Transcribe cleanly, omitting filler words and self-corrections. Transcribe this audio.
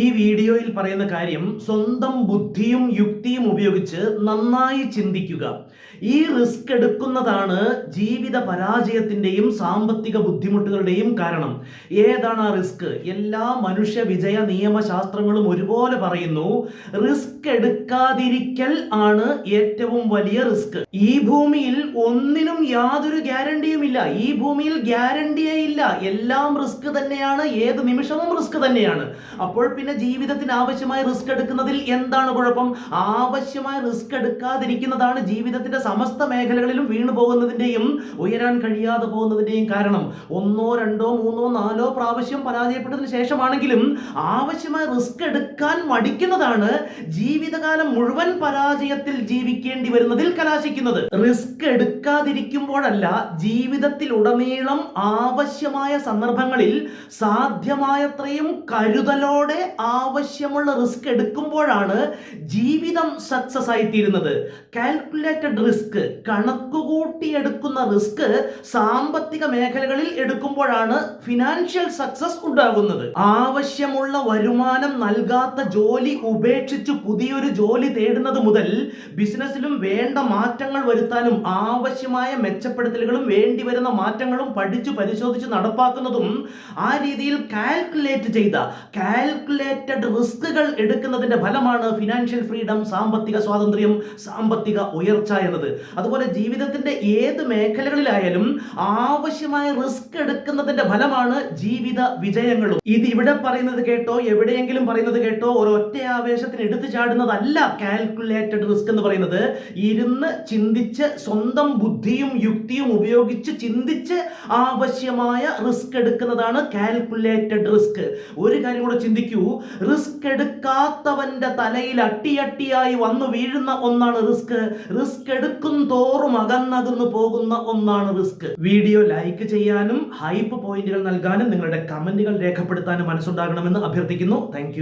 ഈ വീഡിയോയിൽ പറയുന്ന കാര്യം സ്വന്തം ബുദ്ധിയും യുക്തിയും ഉപയോഗിച്ച് നന്നായി ചിന്തിക്കുക. ഈ റിസ്ക് എടുക്കുന്നതാണ് ജീവിത പരാജയത്തിന്റെയും സാമ്പത്തിക ബുദ്ധിമുട്ടുകളുടെയും കാരണം. ഏതാണ് ആ റിസ്ക്? എല്ലാ മനുഷ്യ വിജയ നിയമശാസ്ത്രങ്ങളും ഒരുപോലെ പറയുന്നു, റിസ്ക് എടുക്കാതിരിക്കൽ ആണ് ഏറ്റവും വലിയ റിസ്ക്. ഈ ഭൂമിയിൽ ഒന്നിനും യാതൊരു ഗ്യാരണ്ടിയുമില്ല. ഈ ഭൂമിയിൽ ഗ്യാരണ്ടിയേ ഇല്ല. എല്ലാം റിസ്ക് തന്നെയാണ്, ഏത് നിമിഷവും റിസ്ക് തന്നെയാണ്. അപ്പോൾ പിന്നെ ജീവിതത്തിന് ആവശ്യമായ റിസ്ക് എടുക്കുന്നതിൽ എന്താണ് കുഴപ്പം? ആവശ്യമായ റിസ്ക് എടുക്കാതിരിക്കുന്നതാണ് ജീവിതത്തിന്റെ സമസ്ത മേഖലകളിലും വീണു പോകുന്നതിന്റെയും ഉയരാൻ കഴിയാതെ പോകുന്നതിന്റെയും കാരണം. ഒന്നോ രണ്ടോ മൂന്നോ നാലോ പ്രാവശ്യം പരാജയപ്പെട്ടതിന് ശേഷമാണെങ്കിലും ആവശ്യമായ റിസ്ക് എടുക്കാൻ മടിക്കുന്നതാണ് ജീവിതകാലം മുഴുവൻ പരാജയത്തിൽ ജീവിക്കേണ്ടി വരുന്നതിൽ കലാശിക്കുന്നത്. റിസ്ക് എടുക്കാതിരിക്കുമ്പോഴല്ല, ജീവിതത്തിൽ ഉടനീളം ആവശ്യമായ സന്ദർഭങ്ങളിൽ സാധ്യമായത്രയും കരുതലോടെ ആവശ്യമുള്ള റിസ്ക് എടുക്കുമ്പോഴാണ് ജീവിതം സക്സസ് ആയിത്തീരുന്നത്. കാൽക്കുലേറ്റഡ് റിസ്ക്, കണക്കുകൂട്ടി എടുക്കുന്ന റിസ്ക് സാമ്പത്തിക മേഖലകളിൽ എടുക്കുമ്പോഴാണ് ഫിനാൻഷ്യൽ സക്സസ് ഉണ്ടാകുന്നത്. ആവശ്യമുള്ള വരുമാനം നൽകാത്ത ജോലി ഉപേക്ഷിച്ച് പുതിയൊരു ജോലി തേടുന്നത് മുതൽ ബിസിനസ്സിലും വേണ്ട മാറ്റങ്ങൾ വരുത്താനും ആവശ്യമായ മെച്ചപ്പെടുത്തലുകളും വേണ്ടി വരുന്ന മാറ്റങ്ങളും പഠിച്ചു പരിശോധിച്ച് നടപ്പാക്കുന്നതും ആ രീതിയിൽ കാൽക്കുലേറ്റ് ചെയ്ത കാൽക്കുലേറ്റഡ് റിസ്കുകൾ എടുക്കുന്നതിന്റെ ഫലമാണ് ഫിനാൻഷ്യൽ ഫ്രീഡം, സാമ്പത്തിക സ്വാതന്ത്ര്യം, സാമ്പത്തിക ഉയർച്ച എന്നത്. അതുപോലെ ജീവിതത്തിന്റെ ഏത് മേഖലകളിലായാലും ആവശ്യമായ റിസ്ക് എടുക്കുന്നതിന്റെ ഫലമാണ് ജീവിത വിജയങ്ങളും. ഇത് ഇവിടെ പറയുന്നത് കേട്ടോ, എവിടെയെങ്കിലും പറയുന്നത് കേട്ടോ, ഒരൊറ്റ ആവേശത്തിന് എടുത്തു ചാടുന്നതല്ല കാൽക്കുലേറ്റഡ് റിസ്ക് എന്ന് പറയുന്നത്. ഇരുന്ന് ചിന്തിച്ച് സ്വന്തം ബുദ്ധിയും യുക്തിയും ഉപയോഗിച്ച് ചിന്തിച്ച് ആവശ്യമായ റിസ്ക് എടുക്കുന്നതാണ് കാൽക്കുലേറ്റഡ് റിസ്ക്. ഒരു കാര്യം കൂടെ ചിന്തിക്കൂ, റിസ്ക് എടുക്കാത്തവന്റെ തലയിൽ അട്ടിയട്ടിയായി വന്നു വീഴുന്ന ഒന്നാണ് റിസ്ക്. റിസ്ക് എടുക്കും തോറും അകന്നകന്നു പോകുന്ന ഒന്നാണ് റിസ്ക്. വീഡിയോ ലൈക്ക് ചെയ്യാനും ഹൈപ്പ് പോയിന്റുകൾ നൽകാനും നിങ്ങളുടെ കമന്റുകൾ രേഖപ്പെടുത്താനും മനസ്സുണ്ടാകണമെന്ന് അഭ്യർത്ഥിക്കുന്നു. താങ്ക്